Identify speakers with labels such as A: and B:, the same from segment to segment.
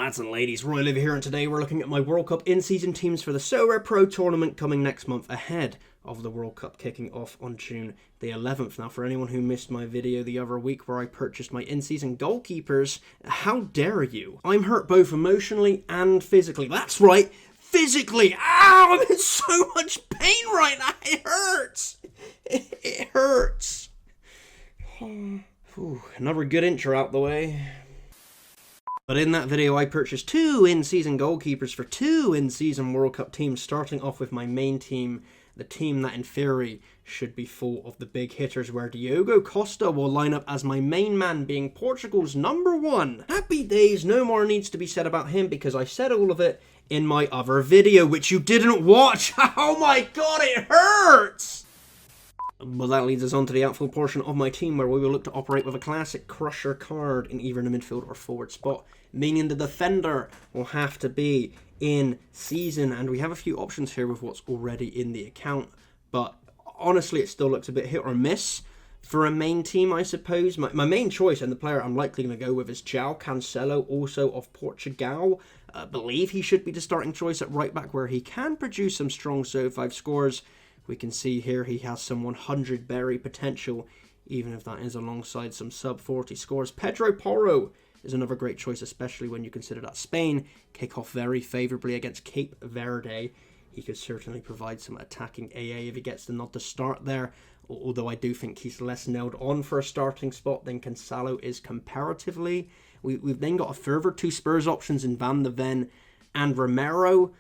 A: Lads and ladies, Roy over here, and today we're looking at my World Cup in-season teams for the Sorare Pro tournament coming next month ahead of the World Cup kicking off on June the 11th. Now, for anyone who missed my video the other week where I purchased my in-season goalkeepers, how dare you? I'm hurt both emotionally and physically. That's right, physically! Ow! I'm in so much pain right now! It hurts! It hurts! Whew, another good intro out the way. But in that video, I purchased two in-season goalkeepers for two in-season World Cup teams, starting off with my main team, the team that in theory should be full of the big hitters, where Diogo Costa will line up as my main man, being Portugal's #1. Happy days, no more needs to be said about him because I said all of it in my other video, which you didn't watch. Oh my god, it hurts! But that leads us on to the outfield portion of my team, where we will look to operate with a classic crusher card in either the midfield or forward spot, meaning the defender will have to be in season, and we have a few options here with what's already in the account, but honestly it still looks a bit hit or miss for a main team, I suppose. My main choice, and the player I'm likely going to go with, is João Cancelo, also of Portugal. I believe he should be the starting choice at right back, where he can produce some strong SO5 scores. We can see here he has some 100 berry potential, even if that is alongside some sub-40 scores. Pedro Porro is another great choice, especially when you consider that Spain kick off very favourably against Cape Verde. He could certainly provide some attacking AA if he gets the nod to start there, although I do think he's less nailed on for a starting spot than Cancelo is comparatively. We've then got a further two Spurs options in Van de Ven and Romero.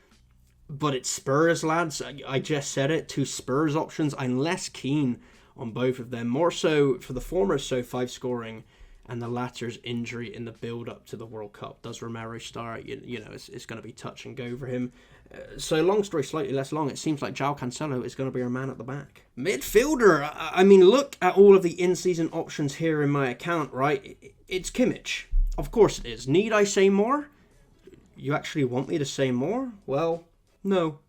A: But it's Spurs, lads. I just said it. Two Spurs options. I'm less keen on both of them. More so for the former SO5 scoring and the latter's injury in the build-up to the World Cup. Does Romero start? You know, it's going to be touch and go for him. So long story slightly less long, it seems like João Cancelo is going to be our man at the back. Midfielder. I mean, look at all of the in-season options here in my account, right? It's Kimmich. Of course it is. Need I say more? You actually want me to say more? Well, no,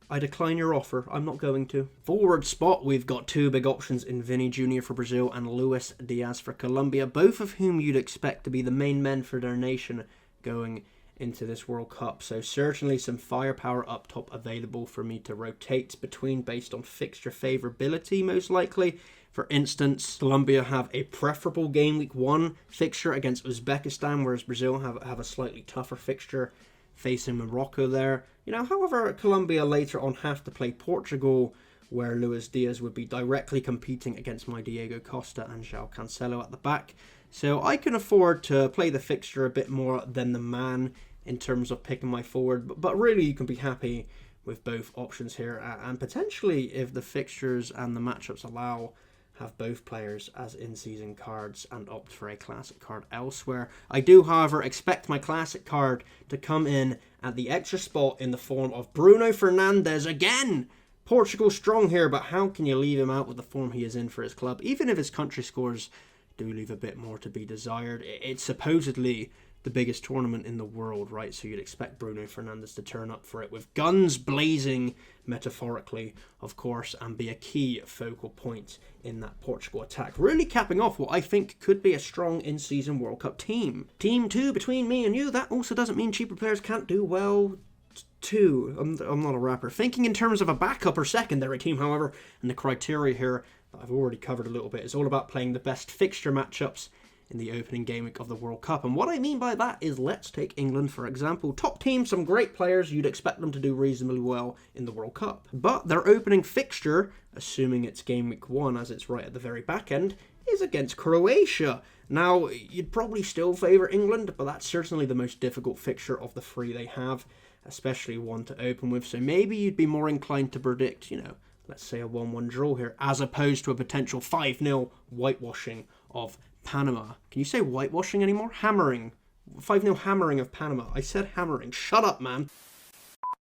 A: I decline your offer. I'm not going to. Forward spot, we've got two big options in Vini Jr. for Brazil and Luis Diaz for Colombia, both of whom you'd expect to be the main men for their nation going into this World Cup. So certainly some firepower up top available for me to rotate between based on fixture favourability, most likely. For instance, Colombia have a preferable game week 1 fixture against Uzbekistan, whereas Brazil have a slightly tougher fixture facing Morocco there. You know, however, Colombia later on have to play Portugal, where Luis Diaz would be directly competing against my Diego Costa and João Cancelo at the back. So I can afford to play the fixture a bit more than the man in terms of picking my forward. But really, you can be happy with both options here. And potentially, if the fixtures and the matchups allow, have both players as in-season cards and opt for a classic card elsewhere. I do, however, expect my classic card to come in at the extra spot in the form of Bruno Fernandes again. Portugal strong here, but how can you leave him out with the form he is in for his club? Even if his country scores do leave a bit more to be desired. It's supposedly the biggest tournament in the world, right? So you'd expect Bruno Fernandes to turn up for it with guns blazing, metaphorically, of course, and be a key focal point in that Portugal attack. Really capping off what I think could be a strong in-season World Cup team. Team 2 between me and you. That also doesn't mean cheaper players can't do well too. I'm not a rapper. Thinking in terms of a backup or secondary team, however, and the criteria here that I've already covered a little bit, is all about playing the best fixture matchups in the opening game week of the World Cup. And what I mean by that is, let's take England for example. Top team, some great players, you'd expect them to do reasonably well in the World Cup. But their opening fixture, assuming it's game week 1 as it's right at the very back end, is against Croatia. Now, you'd probably still favour England, but that's certainly the most difficult fixture of the 3 they have, especially one to open with. So maybe you'd be more inclined to predict, you know, let's say a 1-1 draw here, as opposed to a potential 5-0 whitewashing of Panama. Can you say whitewashing anymore? Hammering. 5-0 hammering of Panama. I said hammering. Shut up, man.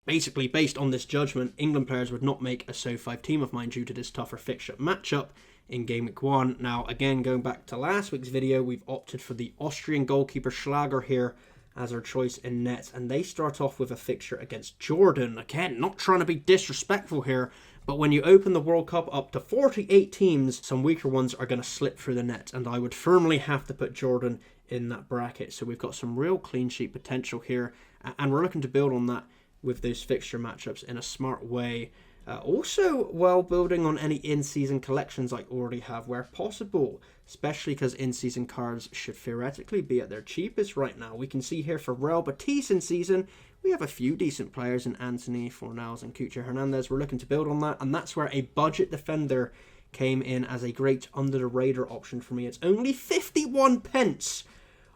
A: Basically, based on this judgment, England players would not make a SO5 team of mine due to this tougher fixture matchup in game week 1. Now, again, going back to last week's video, we've opted for the Austrian goalkeeper Schlager here as our choice in net, and they start off with a fixture against Jordan. Again, not trying to be disrespectful here, but when you open the World Cup up to 48 teams, some weaker ones are going to slip through the net, and I would firmly have to put Jordan in that bracket. So we've got some real clean sheet potential here, and we're looking to build on that with those fixture matchups in a smart way. Also, while building on any in-season collections I already have where possible, especially because in-season cards should theoretically be at their cheapest right now. We can see here for Real Betis in season, we have a few decent players in Anthony, Fornals and Cucho Hernandez. We're looking to build on that, and that's where a budget defender came in as a great under-the-radar option for me. It's only 51 pence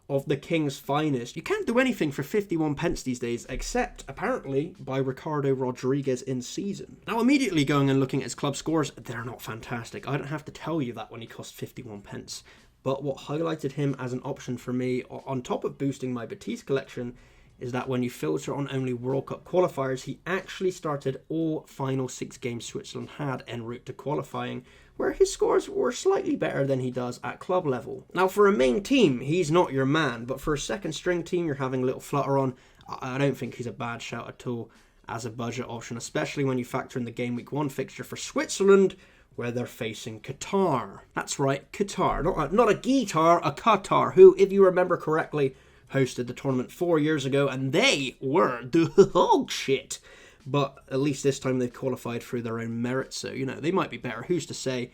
A: of the King's Finest. You can't do anything for 51 pence these days, except, apparently, by Ricardo Rodriguez in season. Now, immediately going and looking at his club scores, they're not fantastic. I don't have to tell you that when he cost 51 pence. But what highlighted him as an option for me, on top of boosting my Betis collection, is that when you filter on only World Cup qualifiers, he actually started all final 6 games Switzerland had en route to qualifying, where his scores were slightly better than he does at club level. Now, for a main team, he's not your man, but for a second string team you're having a little flutter on, I don't think he's a bad shout at all as a budget option, especially when you factor in the game week 1 fixture for Switzerland, where they're facing Qatar. That's right, Qatar. Not a guitar, a Qatar, who, if you remember correctly, hosted the tournament 4 years ago, and they were dog shit. But at least this time they've qualified through their own merit, so, you know, they might be better. Who's to say?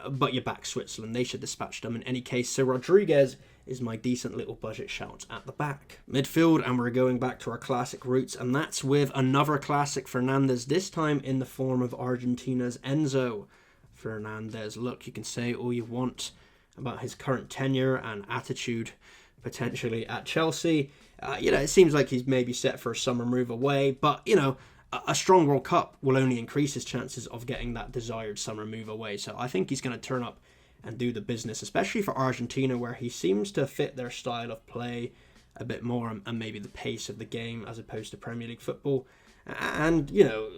A: But you back Switzerland. They should dispatch them in any case. So Rodriguez is my decent little budget shout at the back. Midfield, and we're going back to our classic roots, and that's with another classic Fernandez, this time in the form of Argentina's Enzo Fernandez. Look, you can say all you want about his current tenure and attitude potentially at Chelsea. It seems like he's maybe set for a summer move away, but, a strong World Cup will only increase his chances of getting that desired summer move away. So I think he's going to turn up and do the business, especially for Argentina, where he seems to fit their style of play a bit more, and maybe the pace of the game as opposed to Premier League football. And,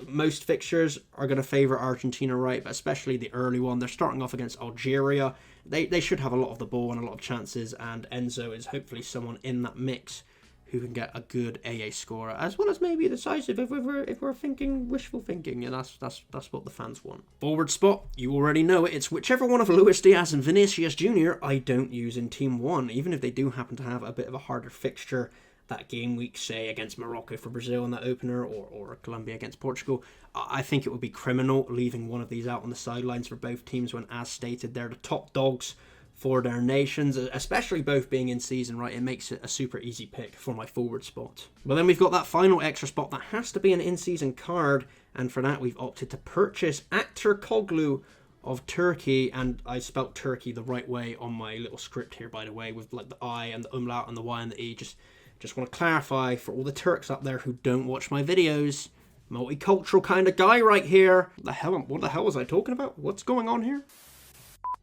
A: most fixtures are going to favour Argentina, right? But especially the early one. They're starting off against Algeria. They should have a lot of the ball and a lot of chances, and Enzo is hopefully someone in that mix who can get a good AA score, as well as maybe decisive if we're thinking wishful thinking. Yeah, that's what the fans want. Forward spot, you already know it. It's whichever one of Luis Diaz and Vinicius Jr. I don't use in Team 1, even if they do happen to have a bit of a harder fixture that game week, say against Morocco for Brazil in that opener, or Colombia against Portugal. I think it would be criminal leaving one of these out on the sidelines for both teams when, as stated, they're the top dogs for their nations, especially both being in season, right? It makes it a super easy pick for my forward spot. But then we've got that final extra spot that has to be an in-season card, and for that we've opted to purchase Koglu of Turkey, and I spelt Turkey the right way on my little script here, by the way, with like the I and the umlaut and the Y and the E. Just want to clarify for all the Turks up there who don't watch my videos, multicultural kind of guy right here. What the hell was I talking about? What's going on here?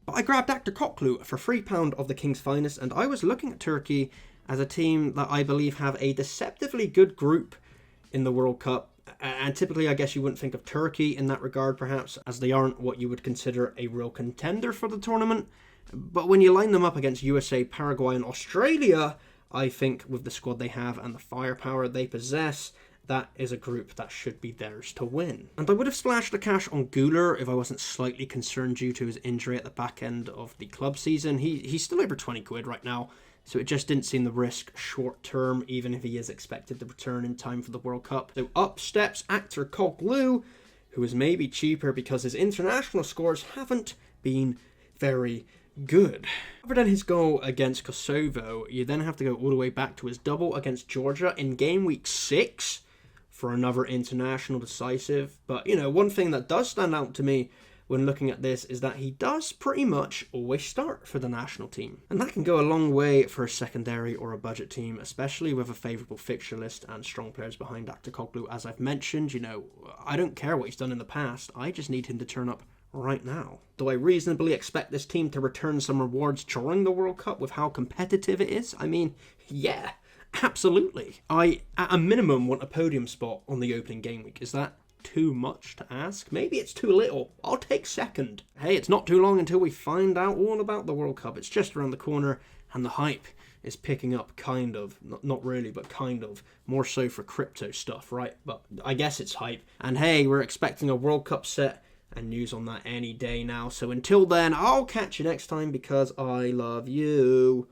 A: But I grabbed Koglu for £3 of the King's Finest, and I was looking at Turkey as a team that I believe have a deceptively good group in the World Cup. And typically, I guess you wouldn't think of Turkey in that regard, perhaps, as they aren't what you would consider a real contender for the tournament. But when you line them up against USA, Paraguay, and Australia, I think with the squad they have and the firepower they possess, that is a group that should be theirs to win. And I would have splashed the cash on Güler if I wasn't slightly concerned due to his injury at the back end of the club season. He's still over 20 quid right now, so it just didn't seem the risk short term, even if he is expected to return in time for the World Cup. So up steps Koglu, who is maybe cheaper because his international scores haven't been very good. Other than his goal against Kosovo, you then have to go all the way back to his double against Georgia in game week 6 for another international decisive. But, one thing that does stand out to me when looking at this is that he does pretty much always start for the national team. And that can go a long way for a secondary or a budget team, especially with a favourable fixture list and strong players behind Koglu. As I've mentioned, I don't care what he's done in the past, I just need him to turn up right now. Do I reasonably expect this team to return some rewards during the World Cup with how competitive it is? I mean, yeah, absolutely. I, at a minimum, want a podium spot on the opening game week. Is that too much to ask? Maybe it's too little. I'll take second. Hey, it's not too long until we find out all about the World Cup. It's just around the corner, and the hype is picking up, kind of. Not really, but kind of. More so for crypto stuff, right? But I guess it's hype. And hey, we're expecting a World Cup set and news on that any day now. So until then, I'll catch you next time because I love you.